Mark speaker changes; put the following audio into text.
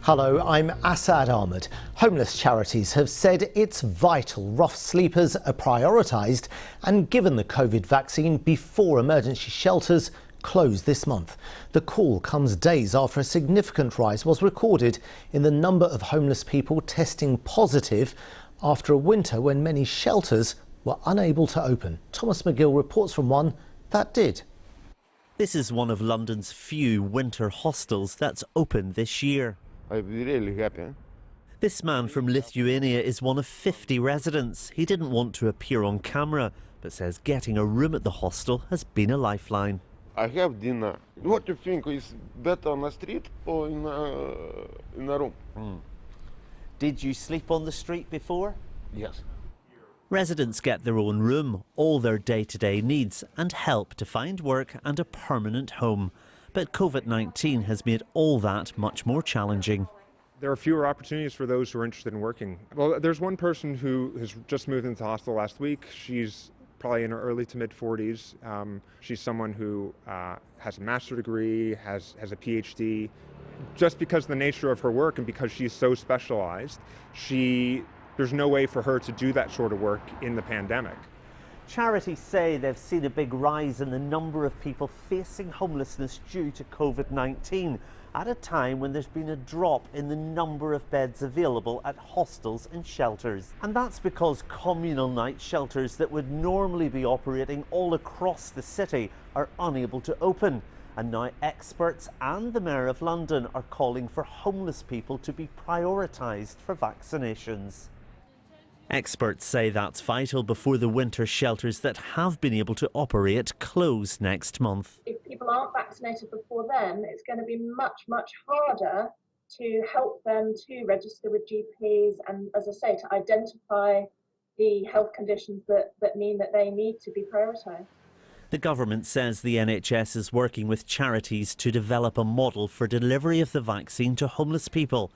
Speaker 1: Hello, I'm Asad Ahmed. Homeless charities have said it's vital rough sleepers are prioritised and given the COVID vaccine before emergency shelters close this month. The call comes days after a significant rise was recorded in the number of homeless people testing positive after a winter when many shelters were unable to open. Thomas Magill reports from one that did.
Speaker 2: This is one of London's few winter hostels that's open this year.
Speaker 3: I'm really happy.
Speaker 2: This man from Lithuania is one of 50 residents. He didn't want to appear on camera, but says getting a room at the hostel has been a lifeline.
Speaker 3: I have dinner. What do you think is better on the street or in a room?
Speaker 2: Did you sleep on the street before?
Speaker 3: Yes.
Speaker 2: Residents get their own room, all their day-to-day needs and help to find work and a permanent home. But COVID-19 has made all that much more challenging.
Speaker 4: There are fewer opportunities for those who are interested in working. Well, there's one person who has just moved into the hostel last week. She's probably in her early to mid 40s. She's someone who has a master's degree, has a PhD. Just because of the nature of her work and because she's so specialized, there's no way for her to do that sort of work in the pandemic.
Speaker 2: Charities say they've seen a big rise in the number of people facing homelessness due to COVID-19 at a time when there's been a drop in the number of beds available at hostels and shelters. And that's because communal night shelters that would normally be operating all across the city are unable to open. And now experts and the Mayor of London are calling for homeless people to be prioritised for vaccinations. Experts say that's vital before the winter shelters that have been able to operate close next month.
Speaker 5: If people aren't vaccinated before then, it's going to be much harder to help them to register with GPs and, as I say, to identify the health conditions that mean that they need to be prioritised.
Speaker 2: The government says the NHS is working with charities to develop a model for delivery of the vaccine to homeless people.